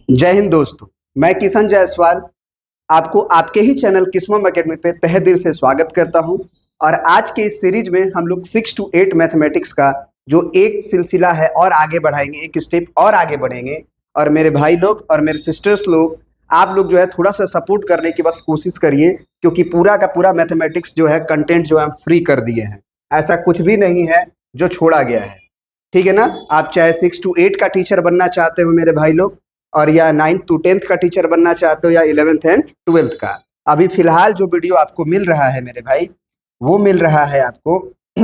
जय हिंद दोस्तों, मैं किशन जायसवाल आपको आपके ही चैनल किस्मम एकेडमी पे तहे दिल से स्वागत करता हूं। और आज के इस सीरीज में हम लोग 6 to 8 मैथमेटिक्स का जो एक सिलसिला है और आगे बढ़ाएंगे, एक स्टेप और आगे बढ़ेंगे। और मेरे भाई लोग और मेरे सिस्टर्स लोग, आप लोग जो है थोड़ा सा सपोर्ट करने की बस कोशिश करिए, क्योंकि पूरा का पूरा मैथमेटिक्स जो है कंटेंट जो है हम फ्री कर दिए हैं। ऐसा कुछ भी नहीं है जो छोड़ा गया है, ठीक है ना। आप चाहे 6 to 8 का टीचर बनना चाहते हो मेरे भाई लोग, और या 9th to 10th का टीचर बनना चाहते हो, या 11th एंड 12th का, अभी फिलहाल जो वीडियो आपको मिल रहा है मेरे भाई, वो मिल रहा है आपको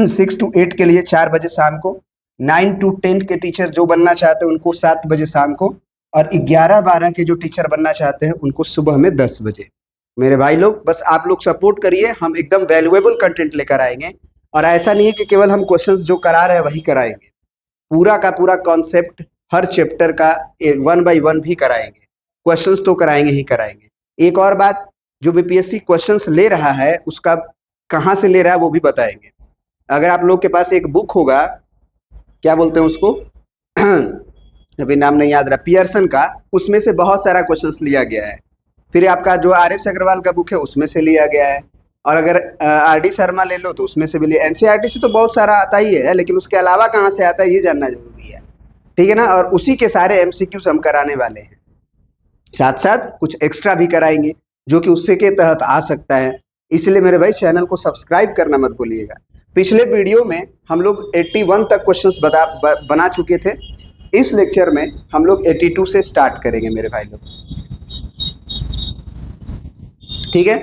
6 to 8 के लिए 4 बजे शाम को, 9 to 10 के टीचर जो बनना चाहते हैं उनको 7 बजे शाम को, और 11-12 के जो टीचर बनना चाहते हैं उनको सुबह में 10 बजे। मेरे भाई लोग बस आप लोग सपोर्ट करिए, हम एकदम वैल्यूएबल कंटेंट लेकर आएंगे। और ऐसा नहीं है कि केवल हम क्वेश्चंस जो करा रहे हैं वही कराएंगे, पूरा का पूरा कॉन्सेप्ट हर चैप्टर का 1 by 1 भी कराएंगे, क्वेश्चंस तो कराएंगे ही कराएंगे। एक और बात, जो बीपीएससी क्वेश्चंस ले रहा है उसका कहाँ से ले रहा है वो भी बताएंगे। अगर आप लोग के पास एक बुक होगा, क्या बोलते हैं उसको अभी नाम नहीं याद रहा, पियर्सन का, उसमें से बहुत सारा क्वेश्चंस लिया गया है। फिर आपका जो RS अग्रवाल का बुक है उसमें से लिया गया है। और अगर RD शर्मा ले लो तो उसमें से भी लिया। NCERT से तो बहुत सारा आता ही है, लेकिन उसके अलावा कहाँ से आता है ये जानना जरूरी है, ठीक है ना। और उसी के सारे MCQs हम कराने वाले हैं, साथ साथ कुछ एक्स्ट्रा भी कराएंगे जो कि उससे के तहत आ सकता है। इसलिए मेरे भाई चैनल को सब्सक्राइब करना मत भूलिएगा। पिछले वीडियो में हम लोग 81 तक क्वेश्चंस बना चुके थे। इस लेक्चर में हम लोग 82 से स्टार्ट करेंगे मेरे भाई लोग, ठीक है।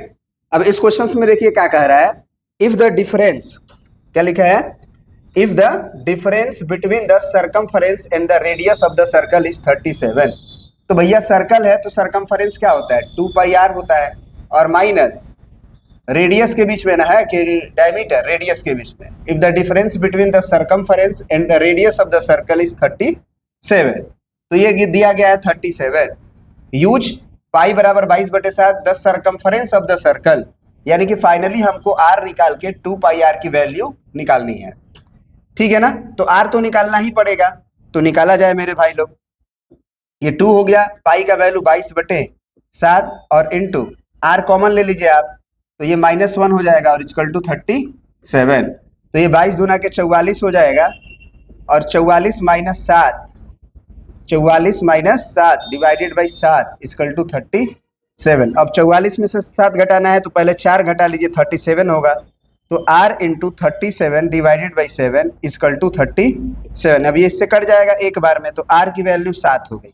अब इस क्वेश्चन में देखिए क्या कह रहा है, इफ द डिफरेंस, क्या लिखा है, if the difference between the circumference and the radius of the circle is 37। तो भैया सर्कल है तो सर्कमफरेंस क्या होता है, 2πr होता है, और माइनस रेडियस के बीच में ना है कि डायमीटर, रेडियस के बीच में। If the difference between the circumference and the radius of the circle is 37, तो ये दिया गया है 37। यूज पाई बराबर 22/7 the circumference of the circle, यानी कि फाइनली हमको r निकाल के 2πr की वैल्यू निकालनी है, ठीक है ना। तो r तो निकालना ही पड़ेगा, तो निकाला जाए मेरे भाई लोग। ये 2 हो गया, पाई का वैल्यू 22/7 और इंटू r कॉमन ले लीजिए आप, तो ये -1 हो जाएगा और इक्वल टू 37। तो ये 22 दूना के 44 हो जाएगा, और 44 - 7 डिवाइडेड बाई 7 इक्वल टू 37। अब 44 में से 7 घटाना है तो पहले 4 घटा लीजिए, 37 होगा। तो r into 37 divided by 7 equal to 37। अब ये इससे कट जाएगा एक बार में, तो r की वैल्यू 7 हो गई।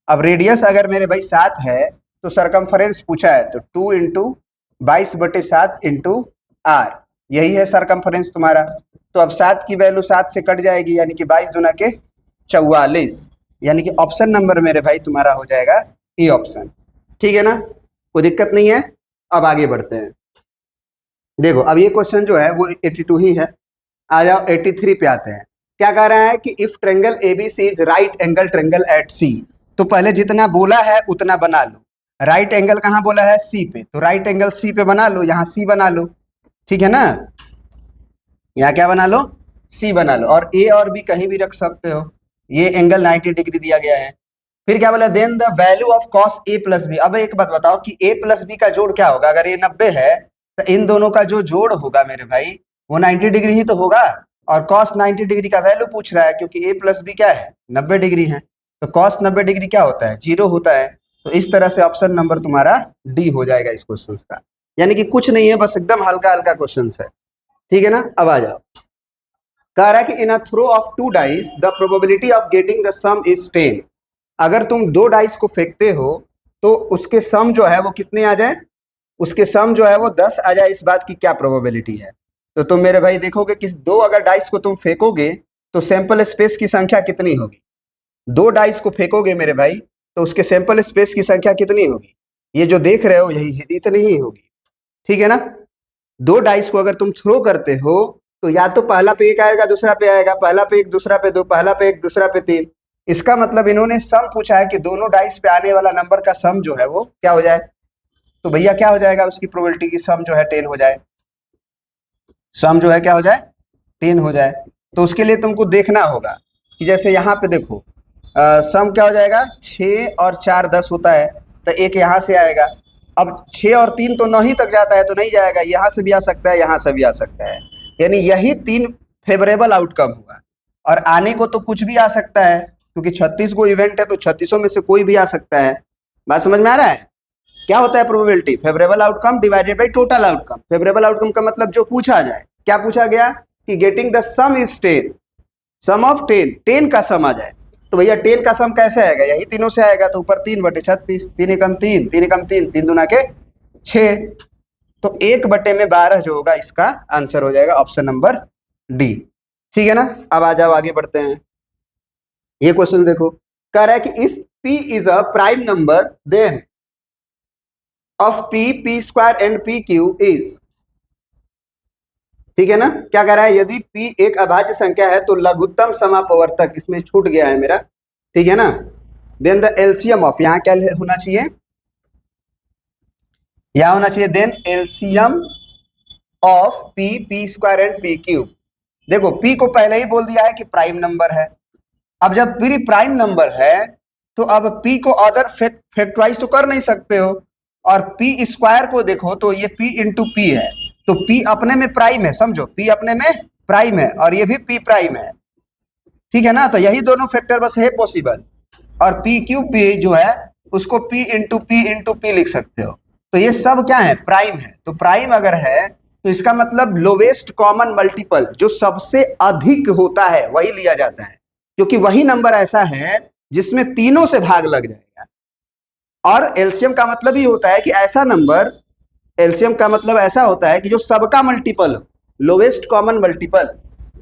अब रेडियस अगर मेरे भाई 7 है तो सर्कमफरेंस पूछा है, तो 2 इंटू 22/7 इंटू r, यही है सर्कमफरेंस तुम्हारा। तो अब 7 की वैल्यू 7 से कट जाएगी, यानी कि 22 दूना के 44, यानी कि ऑप्शन नंबर मेरे भाई तुम्हारा हो जाएगा ए ऑप्शन, ठीक है ना। कोई दिक्कत नहीं है। अब आगे बढ़ते हैं। देखो अब ये क्वेश्चन जो है वो 82 ही है। आ जाओ 83 पे आते हैं। क्या कह रहा है कि if triangle ABC is right angle triangle at C, तो पहले जितना बोला है उतना बना लो। राइट एंगल कहाँ बोला है, C पे, तो राइट एंगल C पे बना लो, यहाँ C बना लो, ठीक है ना। यहाँ क्या बना लो, C बना लो, और A और B कहीं भी रख सकते हो। ये एंगल 90 डिग्री दिया गया है। फिर क्या बोला, then the value of cos A plus B. अब एक बात बताओ कि A प्लस बी का जोड़ क्या होगा। अगर ये 90 है तो इन दोनों का जो जोड़ होगा मेरे भाई वो 90 डिग्री ही तो होगा। और cos 90 डिग्री का वैल्यू पूछ रहा है, क्योंकि A प्लस बी क्या है, 90 डिग्री है। तो cos 90 डिग्री क्या होता है, 0 होता है। तो इस तरह से ऑप्शन नंबर तुम्हारा डी हो जाएगा इस क्वेश्चन का। यानी कि कुछ नहीं है, बस एकदम हल्का हल्का क्वेश्चन है, ठीक है ना। अब आ जाओ, कह रहा है कि in a throw of 2 dice the probability of getting the sum is 10। अगर तुम 2 डाइस को फेंकते हो तो उसके सम जो है वो कितने आ जाए, उसके सम जो है वो 10 आ जाए, इस बात की क्या प्रोबेबिलिटी है। तो तुम मेरे भाई देखोगे कि 2 अगर डाइस को तुम फेंकोगे तो सैंपल स्पेस की संख्या कितनी होगी। 2 डाइस को फेंकोगे मेरे भाई तो उसके सैंपल स्पेस की संख्या कितनी होगी, ये जो देख रहे हो यही इतनी ही होगी, ठीक है ना। 2 डाइस को अगर तुम थ्रो करते हो तो या तो पहला पे 1 आएगा, दूसरा पे आएगा, पहला पे 1 दूसरा पे 2, पहला पे 1 दूसरा पे 3। इसका मतलब इन्होंने सम पूछा है कि दोनों डाइस पे आने वाला नंबर का सम जो है वो क्या हो जाए। तो भैया क्या हो जाएगा, उसकी प्रोबेबिलिटी की सम जो है 10 हो जाए, सम जो है क्या हो जाए, 10 हो जाए। तो उसके लिए तुमको देखना होगा कि जैसे यहाँ पे देखो सम क्या हो जाएगा, 6 और 4 10 होता है, तो एक यहाँ से आएगा। अब 6 और 3 तो 9 ही तक जाता है, तो नहीं जाएगा, यहाँ से भी आ सकता है, यहाँ से भी आ सकता है, यानी यही 3 फेवरेबल आउटकम हुआ। और आने को तो कुछ भी आ सकता है, क्योंकि 36 को इवेंट है, तो 36 में से कोई भी आ सकता है। बात समझ में आ रहा है? क्या होता है probability? Favourable outcome divided by total outcome. Favourable outcome का मतलब जो पूछा जाए, क्या पूछा गया कि getting the sum is 10, sum of 10, 10 का सम आ जाए, तो भैया 10 का सम कैसे आएगा, यही तीनों से आएगा, तो ऊपर 3/36, 3 एकम 3, 3 एकम 3, 3 दूना के 6, तो 1/12 जो होगा इसका आंसर हो जाएगा ऑप्शन नंबर डी। ठीक है ना? अब आ जाओ आगे बढ़ते हैं। ये क्वेश्चन देखो, कह रहा है कि if p is a prime number then of p square and pq is, ठीक है ना? क्या कह रहा है, यदि p एक अभाज्य संख्या है तो लघुत्तम समापवर्तक, इसमें छूट गया है मेरा, ठीक है ना? देन द एलसीएम ऑफ, यहां क्या होना चाहिए, यहां होना चाहिए then LCM of p square and pq। देखो p को पहले ही बोल दिया है कि प्राइम नंबर है। अब जब p प्राइम नंबर है तो अब p को अदर फैक्टराइज तो कर नहीं सकते हो, और p स्क्वायर को देखो तो ये p इंटू p है, तो p अपने में प्राइम है, समझो p अपने में प्राइम है और ये भी p प्राइम है, ठीक है ना? तो यही दोनों फैक्टर बस है पॉसिबल, और p क्यूब भी जो है उसको p इंटू p लिख सकते हो। तो ये सब क्या है, प्राइम है। तो प्राइम अगर है तो इसका मतलब लोवेस्ट कॉमन मल्टीपल, जो सबसे अधिक होता है वही लिया जाता है, क्योंकि वही नंबर ऐसा है जिसमें तीनों से भाग लग जाएगा। और एलसीएम का मतलब ही होता है कि ऐसा नंबर, एलसीएम का मतलब ऐसा होता है कि जो सबका मल्टीपल हो, lowest common multiple,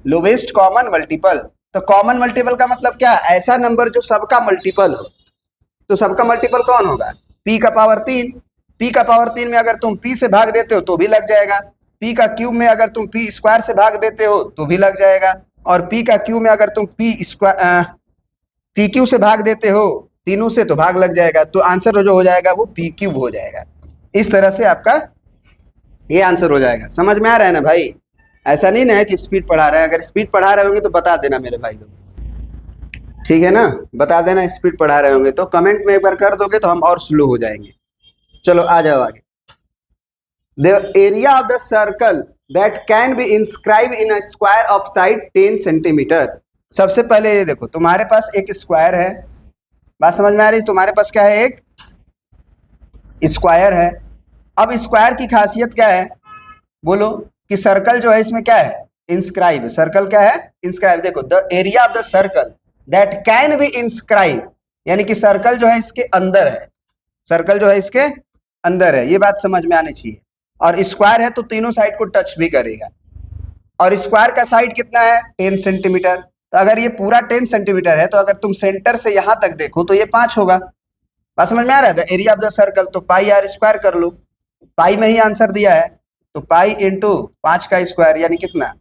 lowest common multiple. तो कॉमन मल्टीपल का मतलब क्या, ऐसा नंबर जो सबका मल्टीपल हो। तो सबका मल्टीपल कौन होगा, p का पावर 3, p का पावर 3 में अगर तुम p से भाग देते हो तो भी लग जाएगा, p का क्यूब में अगर तुम p स्क्वायर से भाग देते हो तो भी लग जाएगा, और p का क्यूब में अगर तुम p स्क्वायर p क्यू से भाग देते हो तीनों से तो भाग लग जाएगा, तो आंसर जो हो जाएगा वो p क्यूब हो जाएगा। इस तरह से आपका ये आंसर हो जाएगा। समझ में आ रहा है ना भाई? ऐसा नहीं ना है कि स्पीड पढ़ा रहे हैं, अगर स्पीड पढ़ा रहे होंगे तो बता देना मेरे भाई लोग, ठीक है ना? बता देना स्पीड पढ़ा रहे होंगे तो, कमेंट में एक बार कर दोगे तो हम और स्लो हो जाएंगे। चलो आ जाओ आगे। The area of the circle that can be inscribe in a square of side 10 centimetre. सबसे पहले ये देखो, तुम्हारे पास एक स्क्वायर है, बात समझ में आ रही है? तुम्हारे पास क्या है, एक स्क्वायर है। अब स्क्वायर की खासियत क्या है, बोलो, कि सर्कल जो है इसमें क्या है, इंस्क्राइब। सर्कल क्या है, इंस्क्राइब। देखो, the area of the circle that can be inscribe, यानी कि सर्कल जो है इसके अंदर है, सर्कल जो है इसके अंदर है, ये बात समझ में आनी चाहिए। और स्क्वायर है तो तीनों साइड को टच भी करेगा, और स्क्वायर का साइड कितना है, 10 सेंटीमीटर। तो अगर ये पूरा 10 सेंटीमीटर है तो अगर तुम सेंटर से यहां तक देखो तो ये 5 होगा। बात समझ में आ रहा है? एरिया ऑफ द सर्कल, तो पाई आर स्क्वायर कर लो, पाई में ही आंसर दिया है, तो पाई इंटू 5 का स्क्वायर यानी कितना,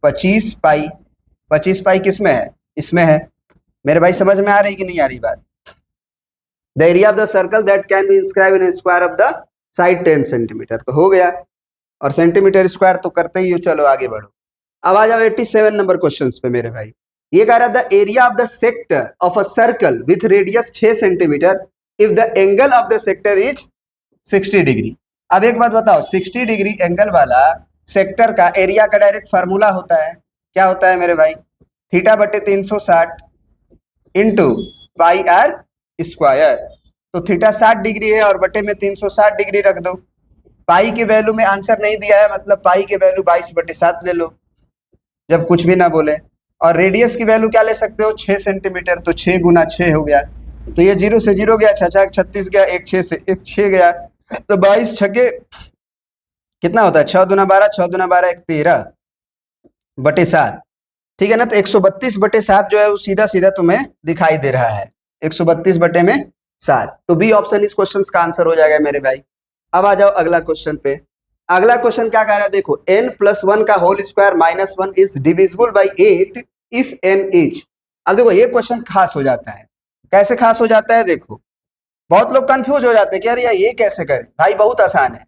25 पाई। 25 पाई किस में है, इसमें है। मेरे भाई समझ में आ रही कि नहीं आ रही बात? The area of the circle that can be inscribe in square of the side 10 centimetre, तो हो गया। और सेंटीमीटर स्क्वायर तो करते ही हो। चलो आगे बढ़ो। अब आ जाओ 87 नंबर क्वेश्चन पे मेरे भाई। ये कह रहा है the area of the sector of a circle with radius 6 centimetre if the angle of the sector is 60 degree. अब एक बात बताओ, 60 डिग्री एंगल वाला सेक्टर का एरिया का डायरेक्ट फार्मूला होता है, क्या होता है मेरे भाई, θ/360 इंटू पाई आर स्क्वायर। तो थीटा 60 डिग्री है और बटे में 360 डिग्री रख दो। पाई के वैल्यू में आंसर नहीं दिया है, मतलब पाई के वैल्यू 22/7 ले लो जब कुछ भी ना बोले। और रेडियस की वैल्यू क्या ले सकते हो, 6 सेंटीमीटर, तो 6 गुना 6 हो गया, तो ये 0 से 0 गया, 6 36 गया, 1 6 से 1 6 गया, तो 22 छक्के कितना होता है, 6 दूना 12, 6 दूना 12 1 13/7, ठीक है ना? तो 132/7 जो है वो सीधा सीधा तुम्हें दिखाई दे रहा है, 132/7। तो बी ऑप्शन इस क्वेश्चन का आंसर हो जाएगा मेरे भाई। अब आ जाओ अगला क्वेश्चन पे। अगला क्वेश्चन क्या कह रहा है, देखो, n+1 का whole square -1 is divisible by 8 if n is. अब देखो ये क्वेश्चन खास हो जाता है। कैसे खास हो जाता है, देखो, बहुत लोग कंफ्यूज हो जाते हैं कि यार ये कैसे करें। भाई बहुत आसान है,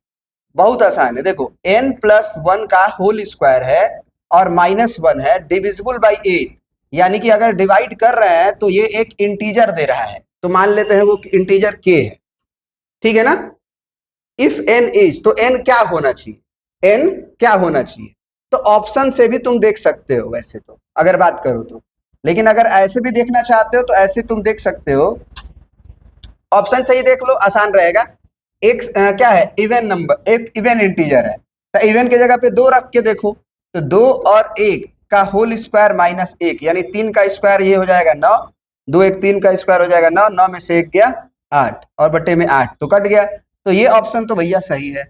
बहुत आसान है। देखो, n+1 का होल स्क्वायर है और -1 है, डिविजिबल बाई 8, यानी कि अगर डिवाइड कर रहे हैं तो ये एक इंटीजर दे रहा है, तो मान लेते हैं वो इंटीजर k है, ठीक है ना। इफ n इज, तो n क्या होना चाहिए, n क्या होना चाहिए, तो ऑप्शन से भी तुम देख सकते हो वैसे तो, अगर बात करो तो। लेकिन अगर ऐसे भी देखना चाहते हो तो ऐसे तुम देख सकते हो, ऑप्शन से ही देख लो, आसान रहेगा। एक क्या है, इवन नंबर, एक इवन इंटीजर है, तो इवन की जगह पे 2 रख के देखो, तो 2 और 1 का होल स्क्वायर माइनस 1, यानी 3 का स्क्वायर ये हो जाएगा 9, 2 1 3 का स्क्वायर हो जाएगा 9, 9 में से 1 गया 8, और बटे में 8 तो कट गया। तो ये ऑप्शन तो भैया सही है,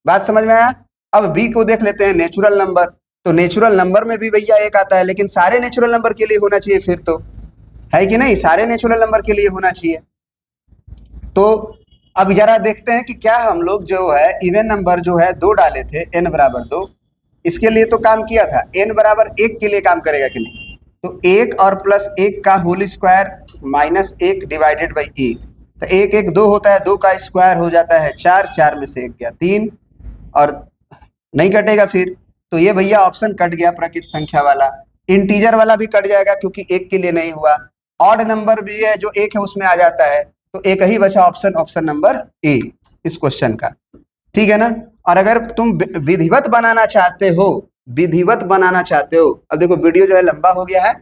बात समझ में आया। अब बी को देख लेते हैं, नेचुरल नंबर। तो नेचुरल नंबर में भी भैया 1 आता है, लेकिन सारे नेचुरल नंबर के लिए होना चाहिए फिर तो, है कि नहीं, सारे नेचुरल नंबर के लिए होना चाहिए। तो अब जरा देखते हैं कि क्या हम लोग जो है इवन नंबर जो है 2 डाले थे, n बराबर 2, इसके लिए तो काम किया था, n बराबर 1 के लिए काम करेगा कि नहीं, तो 1 और प्लस 1 का whole square minus 1 divided by 1, तो 1 1 2 होता है, 2 का स्क्वायर हो जाता है 4, 4 में से 1 गया 3, और नहीं कटेगा फिर, तो ये भैया ऑप्शन कट गया, प्राकृत संख्या वाला। इंटीजर वाला भी कट जाएगा क्योंकि 1 के लिए नहीं हुआ। ऑड नंबर भी है जो 1 है उसमें आ जाता है, तो एक ही बचा ऑप्शन, ऑप्शन नंबर ए इस क्वेश्चन का, ठीक है ना। और अगर तुम विधिवत बनाना चाहते हो, विधिवत बनाना चाहते हो, अब देखो वीडियो जो है लंबा हो गया है,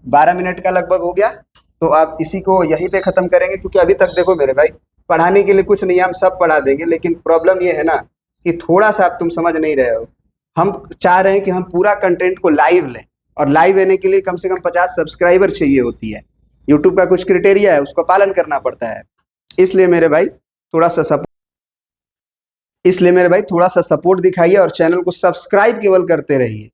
12 मिनट का लगभग हो गया, तो आप इसी को यहीं पे खत्म करेंगे, क्योंकि अभी तक देखो मेरे भाई पढ़ाने के लिए कुछ नहीं है, हम सब पढ़ा देंगे, लेकिन प्रॉब्लम ये है ना कि थोड़ा सा आप तुम समझ नहीं रहे हो। हम चाह रहे हैं कि हम पूरा कंटेंट को लाइव लें, और लाइव लेने के लिए कम से कम 50 सब्सक्राइबर चाहिए होती है, यूट्यूब का कुछ क्राइटेरिया है, उसको पालन करना पड़ता है। इसलिए मेरे भाई थोड़ा सा सपोर्ट, इसलिए मेरे भाई थोड़ा सा सपोर्ट दिखाइए, और चैनल को सब्सक्राइब केवल करते रहिए,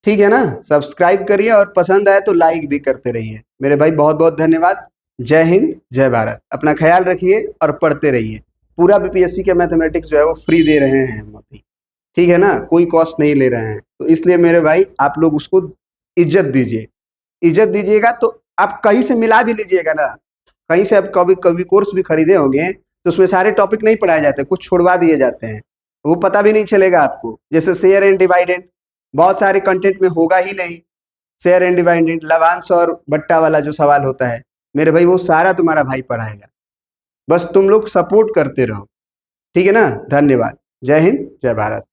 ठीक है ना। सब्सक्राइब करिए, और पसंद आए तो लाइक भी करते रहिए मेरे भाई। बहुत बहुत धन्यवाद। जय हिंद, जय भारत। अपना ख्याल रखिए और पढ़ते रहिए। पूरा बीपीएससी के मैथमेटिक्स जो है वो फ्री दे रहे हैं हम अभी, ठीक है ना, कोई कॉस्ट नहीं ले रहे हैं, तो इसलिए मेरे भाई आप लोग उसको इज्जत दीजिए। इज्जत दीजिएगा तो आप कहीं से मिला भी लीजिएगा ना, कहीं से आप कभी कभी कोर्स भी खरीदे होंगे तो उसमें सारे टॉपिक नहीं पढ़ाए जाते, कुछ छुड़वा दिए जाते हैं, वो पता भी नहीं चलेगा आपको। जैसे शेयर एंड डिवाइडेंड बहुत सारे कंटेंट में होगा ही नहीं, शेयर एंड डिवाइडेंड, लाभांश और बट्टा वाला जो सवाल होता है मेरे भाई, वो सारा तुम्हारा भाई पढ़ाएगा, बस तुम लोग सपोर्ट करते रहो, ठीक है ना। धन्यवाद। जय हिंद, जय भारत।